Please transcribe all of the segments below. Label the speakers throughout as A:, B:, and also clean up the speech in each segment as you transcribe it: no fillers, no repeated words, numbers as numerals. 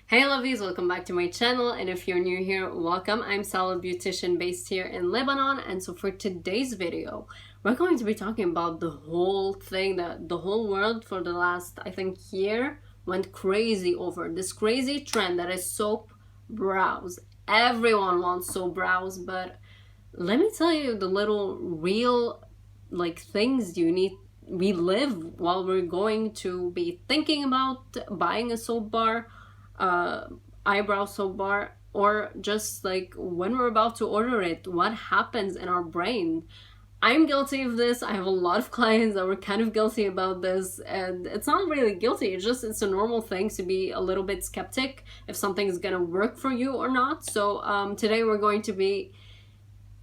A: Hey lovies, welcome back to my channel, and if you're new here, welcome. I'm SaL, a beautician based here in Lebanon, and so for today's video, we're going to be talking about the whole thing that the whole world for the last, I think, year went crazy over. This crazy trend that is soap brows. Everyone wants soap brows, but let me tell you the little real things we live while we're going to be thinking about buying a soap bar, eyebrow soap bar, or just like when we're about to order it, what happens in our brain. I'm guilty of this. I have a lot of clients that were kind of guilty about this, and it's not really guilty, it's a normal thing to be a little bit skeptic if something is gonna work for you or not. So today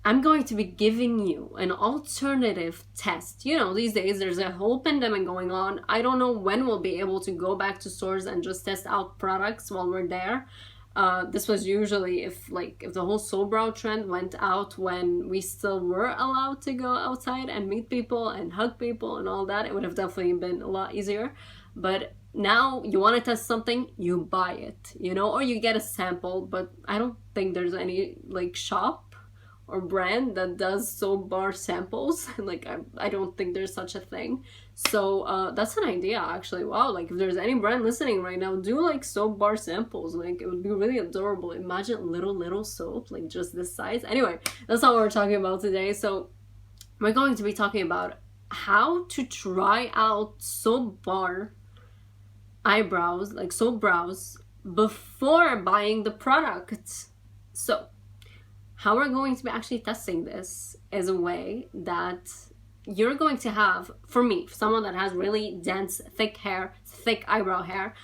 A: I'm going to be giving you an alternative test. You know, these days there's a whole pandemic going on. I don't know when we'll be able to go back to stores and just test out products while we're there. This was usually if the whole soap brow trend went out when we still were allowed to go outside and meet people and hug people and all that, it would have definitely been a lot easier. But now you want to test something, you buy it, you know, or you get a sample. But I don't think there's any shop or brand that does soap bar samples. I don't think there's such a thing. So that's an idea actually. Wow, if there's any brand listening right now, do soap bar samples. It would be really adorable. Imagine little soap just this size. Anyway, that's not what we're talking about today. So we're going to be talking about how to try out soap bar eyebrows, soap brows, before buying the product. So how we're going to be actually testing this is a way that you're going to have, for me, someone that has really dense, thick hair, thick eyebrow hair,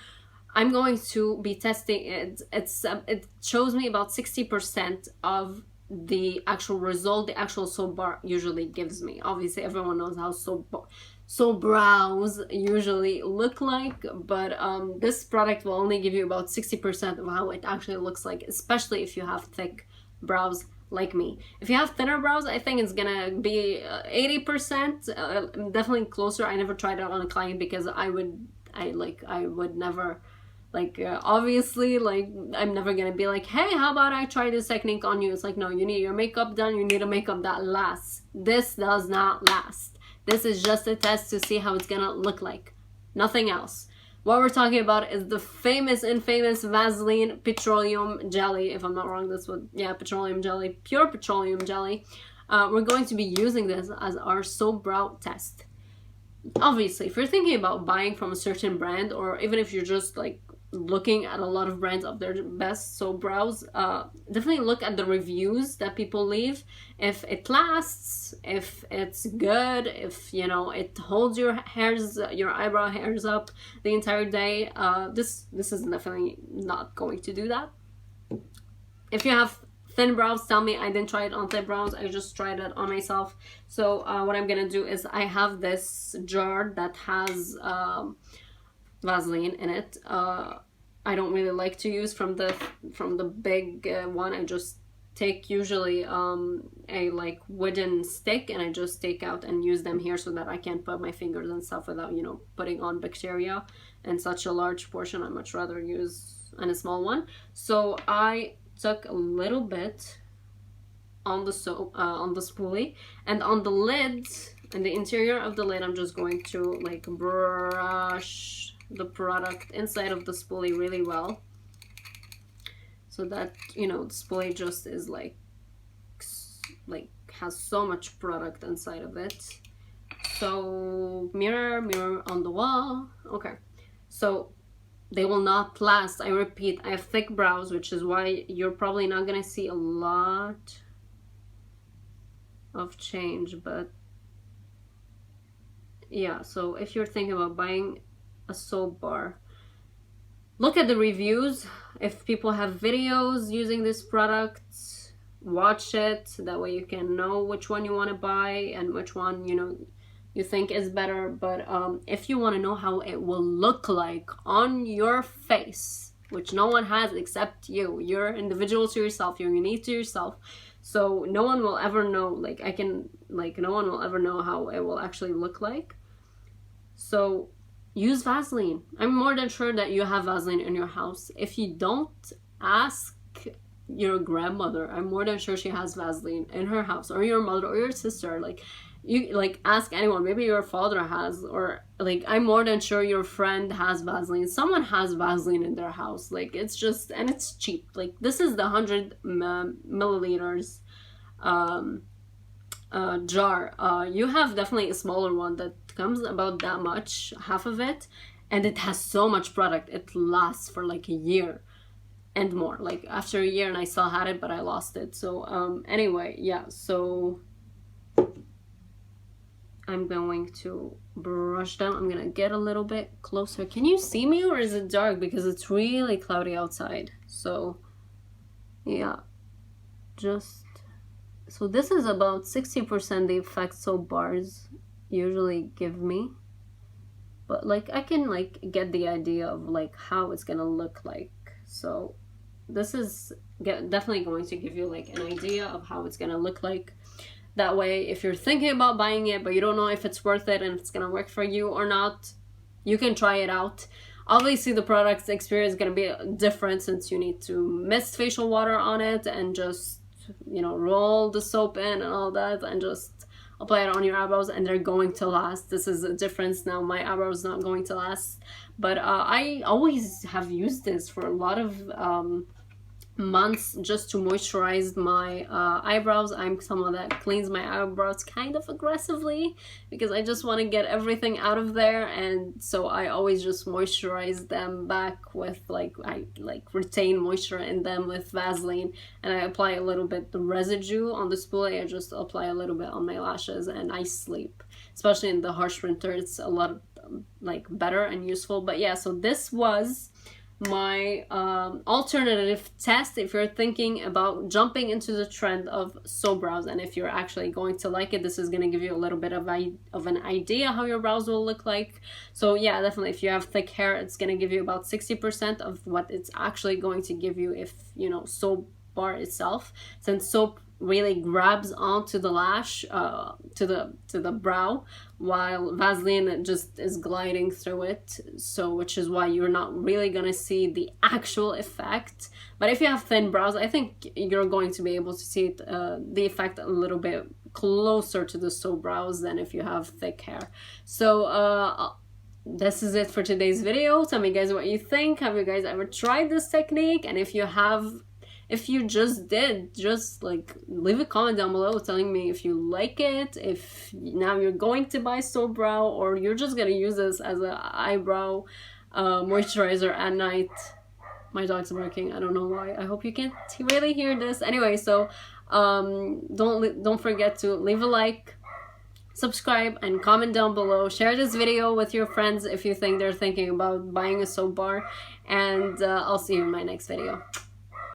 A: I'm going to be testing it. It shows me about 60% of the actual result the actual soap bar usually gives me. Obviously, everyone knows how soap brows usually look like, but this product will only give you about 60% of how it actually looks like, especially if you have thick brows like me. If you have thinner brows, I think it's gonna be 80%, definitely closer. I never tried it on a client because I would never, obviously, I'm never gonna be like, hey, how about I try this technique on you? It's like, no, you need your makeup done, you need a makeup that lasts. This does not last. This is just a test to see how it's gonna look like, nothing else. What we're talking about is the famous infamous Vaseline petroleum jelly. If I'm not wrong, that's what, yeah, petroleum jelly, pure petroleum jelly. We're going to be using this as our soap brow test. Obviously, if you're thinking about buying from a certain brand, or even if you're just looking at a lot of brands of their best soap brows, definitely look at the reviews that people leave. If it lasts, if it's good, if it holds your eyebrow hairs up the entire day, this is definitely not going to do that. If you have thin brows, tell me. I didn't try it on thin brows, I just tried it on myself. So what I'm gonna do is I have this jar that has Vaseline in it. I don't really like to use from the big one. I just take usually a wooden stick, and I just take out and use them here so that I can put my fingers and stuff without putting on bacteria in such a large portion. I much rather use in a small one. So I took a little bit on the soap, on the spoolie, and on the lid, in the interior of the lid, I'm just going to brush the product inside of the spoolie really well, so that the spoolie just is has so much product inside of it. So mirror on the wall. Okay, so they will not last. I repeat, I have thick brows, which is why you're probably not gonna see a lot of change. But yeah, so if you're thinking about buying a soap bar, look at the reviews. If people have videos using this product, watch it. That way you can know which one you want to buy and which one you think is better. But if you want to know how it will look like on your face, which no one has except you, you're individual to yourself, you're unique to yourself, so no one will ever know, no one will ever know how it will actually look like. So use Vaseline. I'm more than sure that you have Vaseline in your house. If you don't, ask your grandmother. I'm more than sure she has Vaseline in her house, or your mother or your sister. Like, you like ask anyone. Maybe your father has, or like I'm more than sure your friend has Vaseline. Someone has Vaseline in their house. Like, it's just, and it's cheap. Like, this is the 100 milliliters jar. You have definitely a smaller one that comes about that much, half of it, and it has so much product. It lasts for like a year and more. Like, after a year, and I still had it, but I lost it. So anyway, yeah, so I'm going to brush down. I'm gonna get a little bit closer. Can you see me, or is it dark? Because it's really cloudy outside. So yeah, just, so this is about 60% the effect soap bars usually give me, but like I can like get the idea of like how it's gonna look like. So this is definitely going to give you like an idea of how it's gonna look like. That way, if you're thinking about buying it but you don't know if it's worth it and if it's gonna work for you or not, you can try it out. Obviously the product's experience is gonna be different, since you need to mist facial water on it and just, you know, roll the soap in and all that, and just apply it on your eyebrows, and they're going to last. This is a difference now. My eyebrows not going to last, but I always have used this for a lot of months just to moisturize my eyebrows. I'm someone that cleans my eyebrows kind of aggressively because I just want to get everything out of there, and so I always just moisturize them back with like, I like retain moisture in them with Vaseline, and I apply a little bit the residue on the spoolie. I just apply a little bit on my lashes and I sleep. Especially in the harsh winter, it's a lot like better and useful. But yeah, so this was my alternative test if you're thinking about jumping into the trend of soap brows, and if you're actually going to like it, this is going to give you a little bit of an idea how your brows will look like. So yeah, definitely if you have thick hair, it's going to give you about 60% of what it's actually going to give you if, you know, soap bar itself, since soap really grabs onto the lash, to the brow, while Vaseline just is gliding through it. So which is why you're not really gonna see the actual effect. But if you have thin brows, I think you're going to be able to see it, the effect a little bit closer to the soap brows than if you have thick hair. So this is it for today's video. Tell me guys what you think. Have you guys ever tried this technique? And if you have, if you just did, just like leave a comment down below telling me if you like it, if now you're going to buy soap brow, or you're just gonna use this as an eyebrow moisturizer at night. My dog's barking, I don't know why. I hope you can't really hear this. Anyway, so don't forget to leave a like, subscribe, and comment down below. Share this video with your friends if you think they're thinking about buying a soap bar, and I'll see you in my next video.